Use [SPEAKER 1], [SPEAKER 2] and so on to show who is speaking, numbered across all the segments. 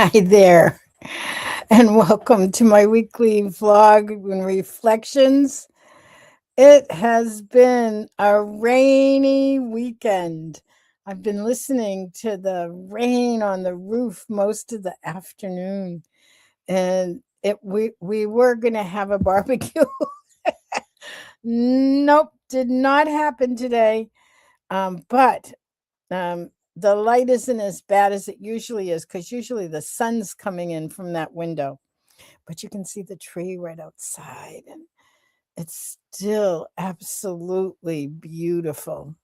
[SPEAKER 1] Hi there, and welcome to my weekly vlog and reflections. It has been a rainy weekend. I've been listening to the rain on the roof most of the afternoon, and we were gonna have a barbecue. Nope, did not happen today. But the light isn't as bad as it usually is because usually the sun's coming in from that window. But you can see the tree right outside, and it's still absolutely beautiful.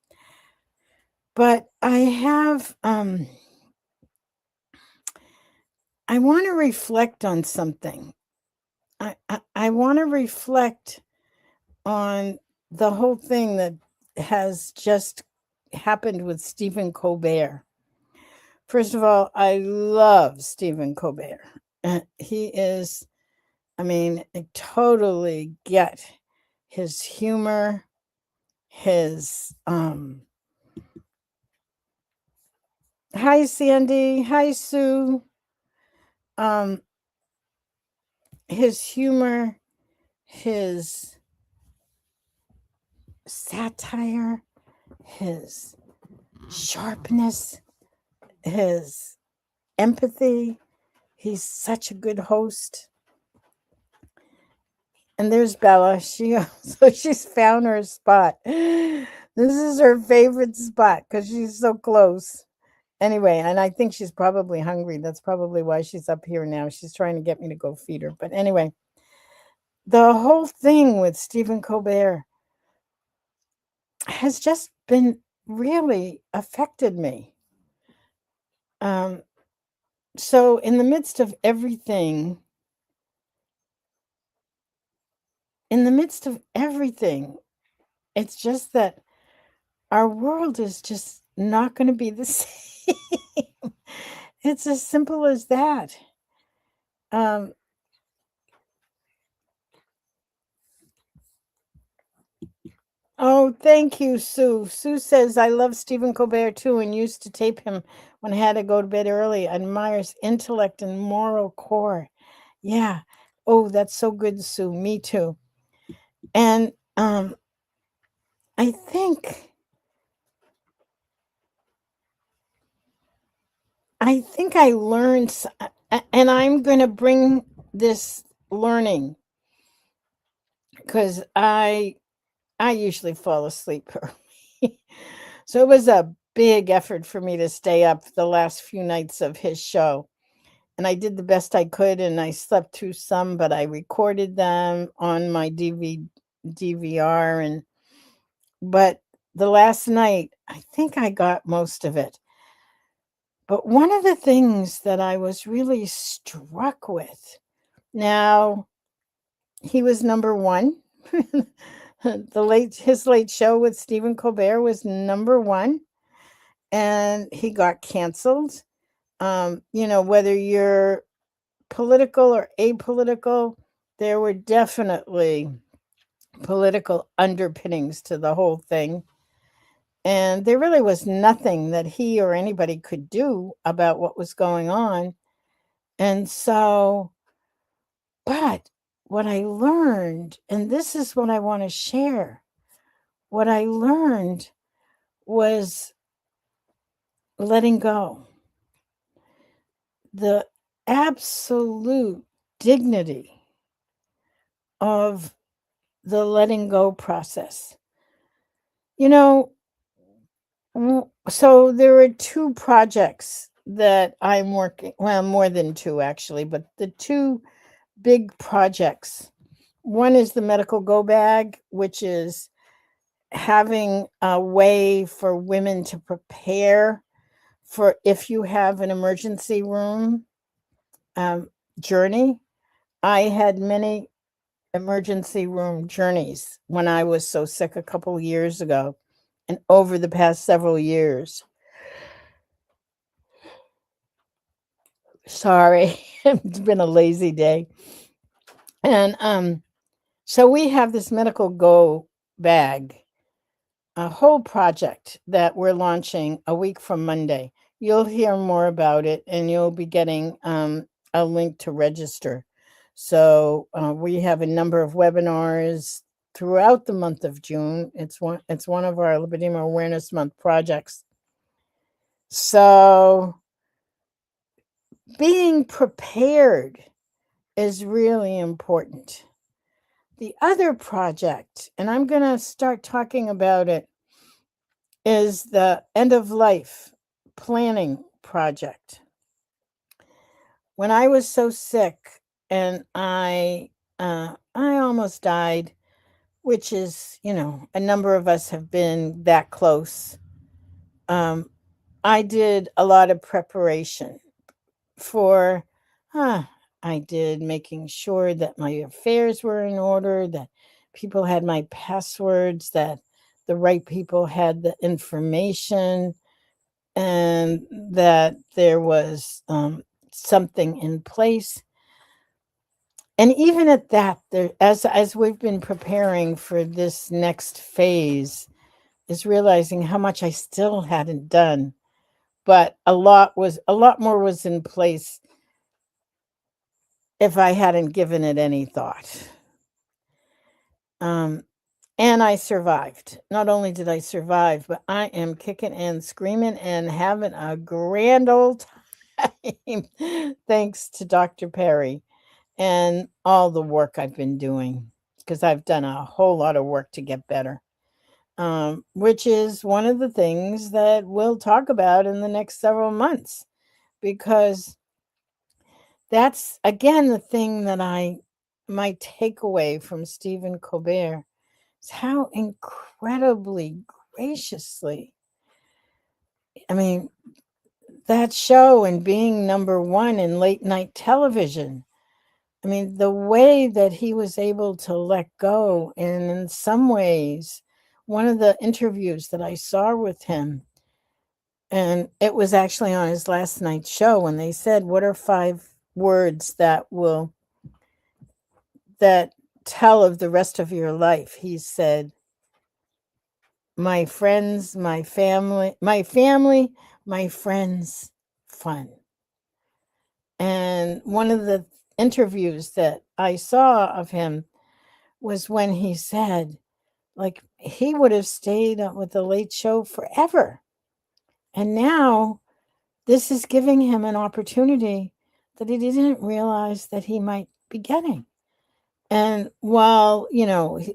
[SPEAKER 1] But I want to reflect on something. I want to reflect on the whole thing that has just happened with Stephen Colbert. First of all, I love Stephen Colbert. He is, I mean, I totally get his humor, his hi Sandy, hi Sue. Um his humor, his satire, his sharpness, his empathy. He's such a good host. And there's Bella. She's found her spot. This is her favorite spot because she's so close. Anyway, and I think she's probably hungry. That's probably why she's up here now. She's trying to get me to go feed her. But anyway, the whole thing with Stephen Colbert has just been really affected me. Um, so in the midst of everything, it's just that our world is just not going to be the same. It's as simple as that. Um, oh, thank you, Sue. Sue says, I love Stephen Colbert too and used to tape him when I had to go to bed early. Admires intellect and moral core. Yeah. Oh, that's so good, Sue. Me too. And I think I learned, and I'm going to bring this learning because I usually fall asleep early. So it was a big effort for me to stay up the last few nights of his show. And I did the best I could and I slept through some, but I recorded them on my DVR and but the last night, I think I got most of it. But one of the things that I was really struck with, now he was number one. His late show with Stephen Colbert was number one, and he got canceled. Whether you're political or apolitical, there were definitely political underpinnings to the whole thing. And there really was nothing that he or anybody could do about what was going on. And so, but what I learned, and this is what I want to share, what I learned was letting go, the absolute dignity of the letting go process. You know, so there are two projects that I'm working, well, more than two actually, but the two big projects. One is the medical go bag, which is having a way for women to prepare for if you have an emergency room um, journey. I had many emergency room journeys when I was so sick a couple years ago and over the past several years. Sorry, it's been a lazy day. And so we have this medical go bag, a whole project that we're launching a week from Monday you'll hear more about it, and you'll be getting a link to register. So we have a number of webinars throughout the month of June. It's one of our Lipedema Awareness Month projects. So being prepared is really important. The other project, and I'm going to start talking about it, is the end of life planning project. When I was so sick and I almost died, which is, a number of us have been that close. I did a lot of preparation for, I did making sure that my affairs were in order, that people had my passwords, that the right people had the information, and that there was something in place. And even at that, as we've been preparing for this next phase, is realizing how much I still hadn't done, but a lot more was in place if I hadn't given it any thought. And I survived. Not only did I survive, but I am kicking and screaming and having a grand old time. Thanks to Dr. Perry and all the work I've been doing, because I've done a whole lot of work to get better, which is one of the things that we'll talk about in the next several months, because that's, again, the thing that my takeaway from Stephen Colbert is how incredibly graciously, that show and being number one in late night television, the way that he was able to let go, and in some ways, one of the interviews that I saw with him, and it was actually on his last night's show, when they said, what are 5 words that tell of the rest of your life? He said, my friends, my family, my friends, fun. And one of the interviews that I saw of him was when he said, like, he would have stayed with the Late Show forever. And now this is giving him an opportunity that he didn't realize that he might be getting. And while,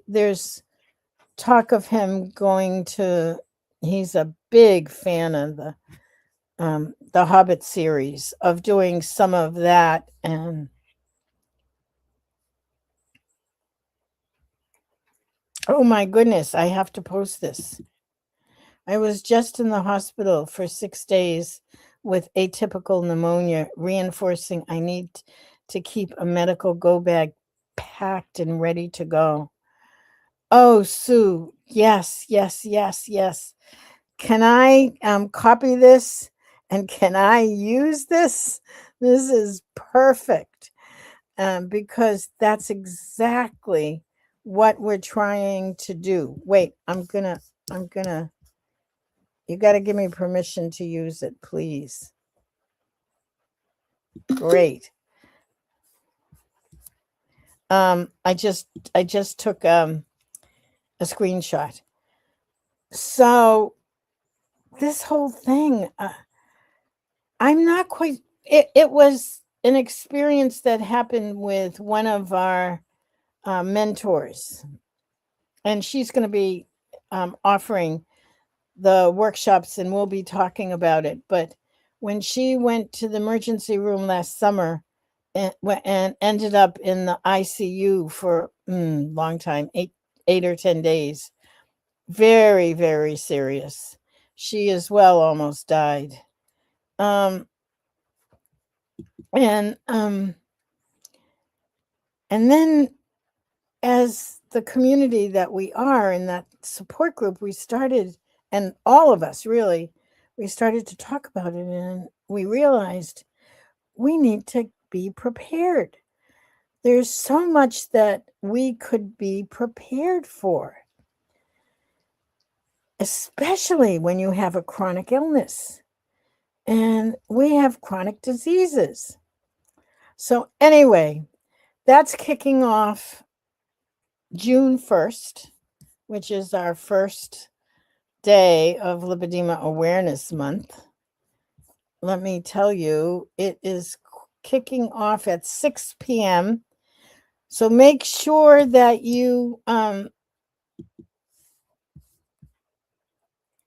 [SPEAKER 1] there's talk of him he's a big fan of the Hobbit series, of doing some of that. And oh my goodness, I have to post this. I was just in the hospital for 6 days with atypical pneumonia, reinforcing I need to keep a medical go bag packed and ready to go. Oh, Sue, yes, yes, yes, yes. Can I copy this, and can I use this? This is perfect, because that's exactly what we're trying to do. Wait, I'm gonna, you got to give me permission to use it, please. Great. I just took a screenshot. So this whole thing, I'm not quite, it was an experience that happened with one of our mentors, and she's going to be offering the workshops, and we'll be talking about it. But when she went to the emergency room last summer and ended up in the ICU for a long time, 8 or 10 days, very, very serious. She as well almost died. And then, as the community that we are in that support group, we started, and all of us really, we started to talk about it, and we realized we need to be prepared. There's so much that we could be prepared for, especially when you have a chronic illness. and we have chronic diseases. So, anyway, that's kicking off June 1st, which is our first day of Lipedema Awareness Month. Let me tell you, it is kicking off at 6 p.m. So make sure that you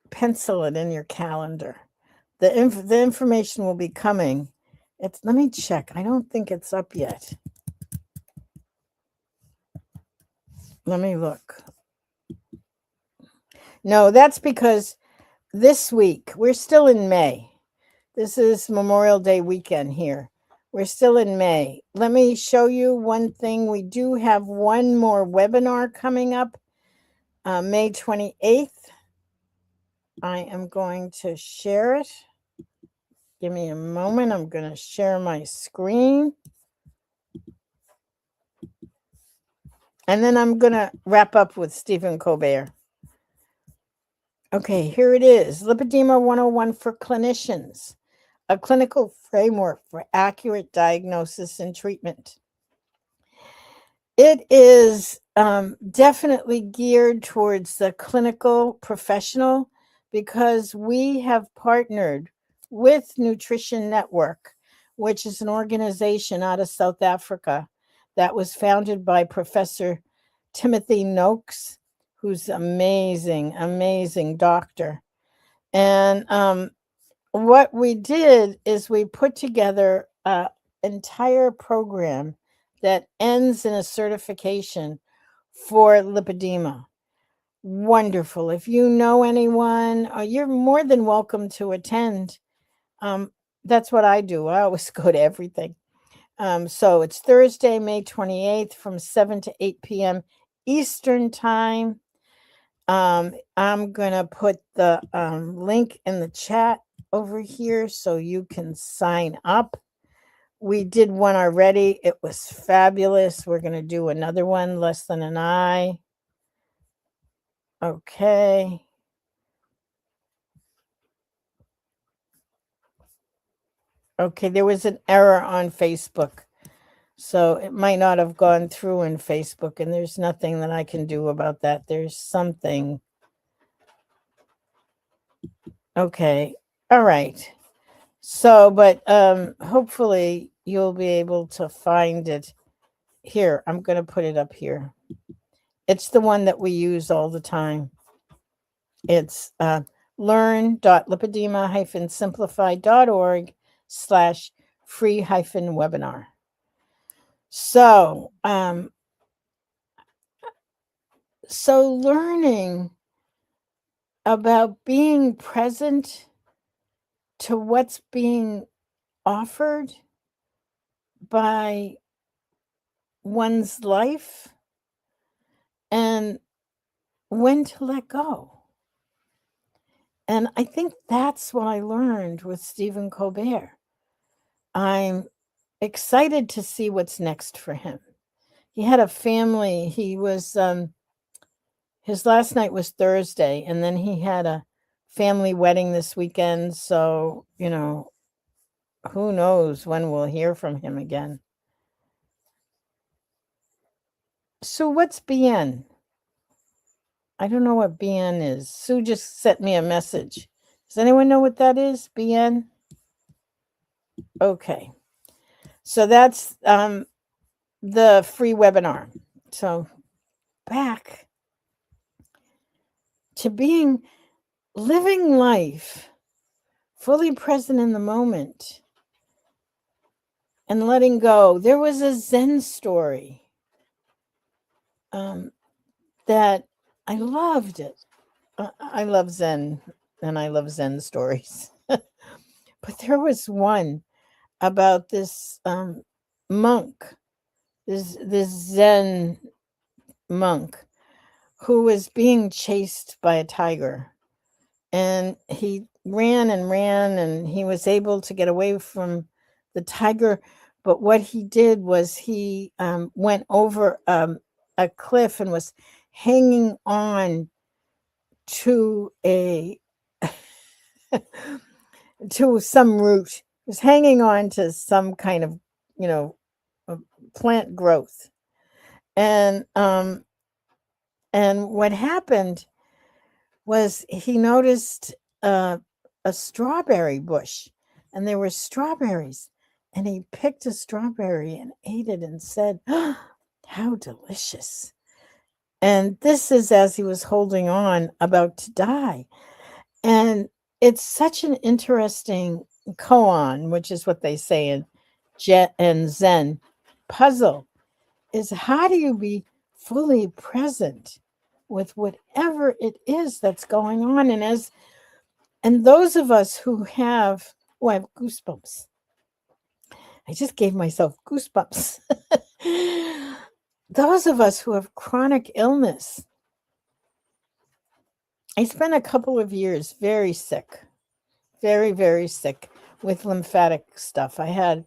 [SPEAKER 1] pencil it in your calendar. The information will be coming. Let me check. I don't think it's up yet. Let me look. No, that's because this week, we're still in May. This is Memorial Day weekend here. We're still in May. Let me show you one thing. We do have one more webinar coming up, May 28th. I am going to share it. Give me a moment. I'm going to share my screen. And then I'm going to wrap up with Stephen Colbert. Okay, here it is. Lipedema 101 for clinicians, a clinical framework for accurate diagnosis and treatment. It is definitely geared towards the clinical professional because we have partnered with Nutrition Network, which is an organization out of South Africa that was founded by Professor Timothy Noakes, who's amazing doctor. And what we did is we put together an entire program that ends in a certification for lipedema. Wonderful. If you know anyone, you're more than welcome to attend. That's what I do. I always go to everything. So it's Thursday, May 28th from 7 to 8 p.m. Eastern Time. I'm going to put the link in the chat over here so you can sign up. We did one already. It was fabulous. We're going to do another one, less than an eye. Okay. Okay, there was an error on Facebook. So it might not have gone through in Facebook, and there's nothing that I can do about that. There's something. Okay. All right. So, but hopefully you'll be able to find it. Here, I'm going to put it up here. It's the one that we use all the time. It's learn.lipedema-simplified.org/free-webinar. So, so learning about being present to what's being offered by one's life and when to let go. And I think that's what I learned with Stephen Colbert. I'm excited to see what's next for him. He had a family. He was, his last night was Thursday, and then he had a family wedding this weekend. So, you know, who knows when we'll hear from him again. So what's BN? I don't know what BN is. Sue just sent me a message. Does anyone know what that is, BN? Okay. So that's the free webinar. So back to living life fully present in the moment and letting go. There was a Zen story that I loved it. I love Zen, and I love Zen stories. But there was one about this monk, this Zen monk who was being chased by a tiger. And he ran and ran, and he was able to get away from the tiger. But what he did was he went over a cliff and was hanging on to a to some root. It was hanging on to some kind of, you know, uh, plant growth. And what happened was he noticed a strawberry bush, and there were strawberries, and he picked a strawberry and ate it and said, "Oh, how delicious." And this is as he was holding on, about to die. And it's such an interesting koan, which is what they say in Zen puzzle, is how do you be fully present with whatever it is that's going on? And those of us who have, oh, I have goosebumps. I just gave myself goosebumps. Those of us who have chronic illness, I spent a couple of years very sick, very, very sick with lymphatic stuff. I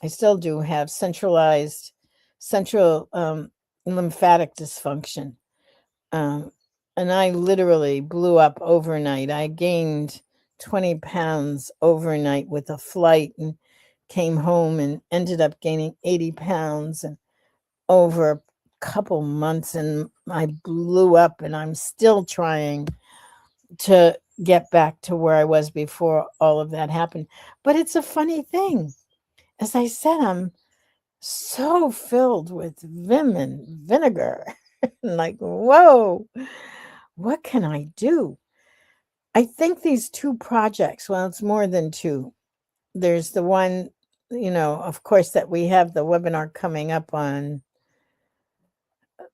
[SPEAKER 1] still do have central lymphatic dysfunction. And I literally blew up overnight. I gained 20 pounds overnight with a flight and came home and ended up gaining 80 pounds and over a couple months. And I blew up, and I'm still trying to get back to where I was before all of that happened. But it's a funny thing. As I said, I'm so filled with vim and vinegar. Like, whoa, what can I do? I think these two projects, well, it's more than two. There's the one, of course, that we have the webinar coming up on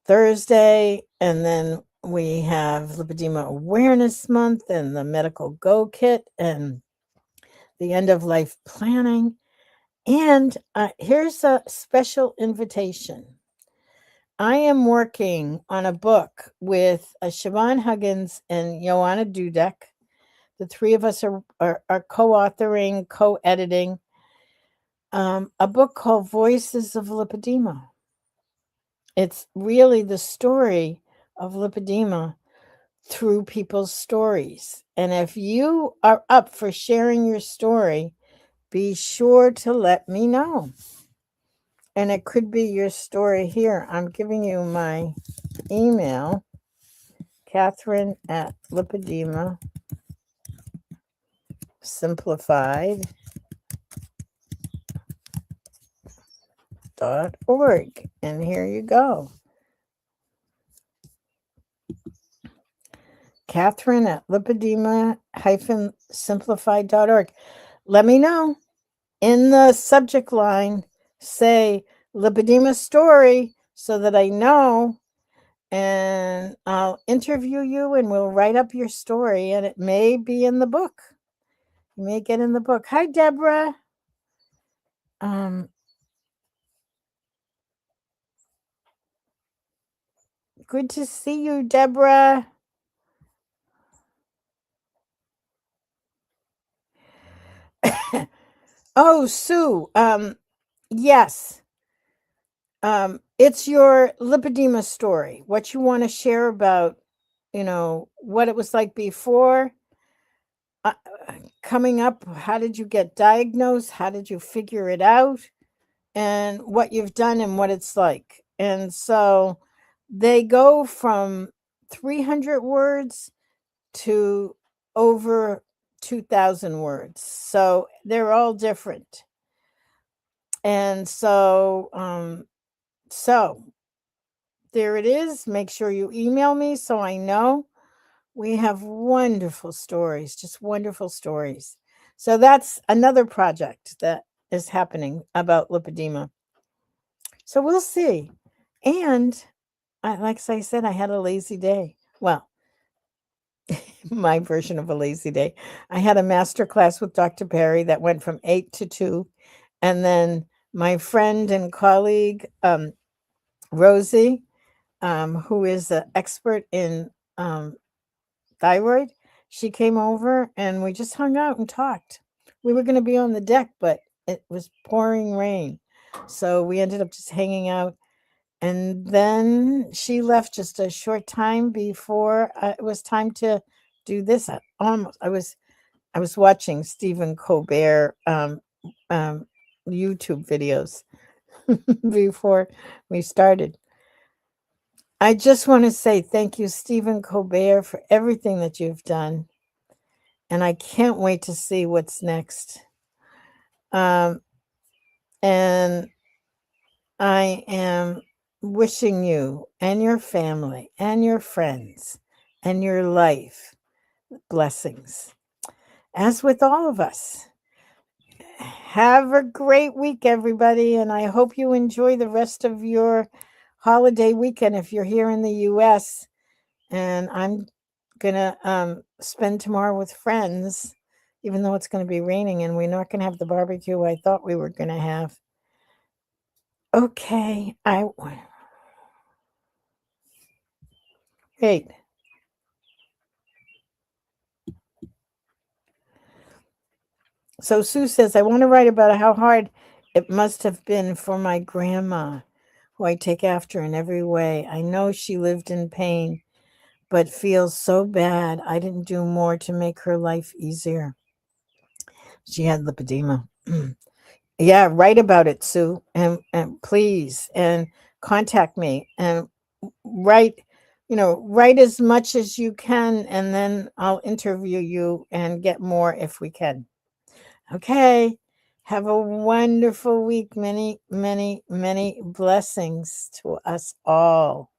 [SPEAKER 1] Thursday, and then we have Lipedema Awareness Month and the Medical Go Kit and the End of Life Planning. And here's a special invitation. I am working on a book with Siobhan Huggins and Joanna Dudek. The three of us are co-authoring, co-editing a book called Voices of Lipedema. It's really the story of lipedema through people's stories. And if you are up for sharing your story, be sure to let me know. And it could be your story here. I'm giving you my email, Catherine at Lipedema Simplified.org. And here you go. Catherine at lipedema-simplified.org. Let me know. In the subject line, say lipedema story so that I know, and I'll interview you and we'll write up your story, and it may be in the book. You may get in the book. Hi, Deborah. Good to see you, Deborah. Oh, Sue. Yes. It's your lipedema story. What you want to share about, what it was like before coming up. How did you get diagnosed? How did you figure it out? And what you've done and what it's like. And so they go from 300 words to over 2,000 words. So they're all different. And so there it is. Make sure you email me so I know. We have wonderful stories, just wonderful stories. So that's another project that is happening about lipedema. So we'll see. And like I said, I had a lazy day. Well, my version of a lazy day. I had a master class with Dr. Perry that went from 8 to 2. And then my friend and colleague, Rosie, who is an expert in thyroid, she came over and we just hung out and talked. We were going to be on the deck, but it was pouring rain. So we ended up just hanging out. And then she left just a short time before it was time to do this. I I was watching Stephen Colbert YouTube videos before we started. I just want to say thank you, Stephen Colbert, for everything that you've done. And I can't wait to see what's next. And I am wishing you and your family and your friends and your life blessings. As with all of us, have a great week, everybody. And I hope you enjoy the rest of your holiday weekend if you're here in the U.S. And I'm going to spend tomorrow with friends, even though it's going to be raining and we're not going to have the barbecue I thought we were going to have. Okay, wait. So Sue says, I want to write about how hard it must have been for my grandma, who I take after in every way. I know she lived in pain, but feels so bad I didn't do more to make her life easier. She had lipedema. Yeah, write about it, Sue, and please, and contact me and write, write as much as you can, and then I'll interview you and get more if we can. Okay. Have a wonderful week. Many, many, many blessings to us all.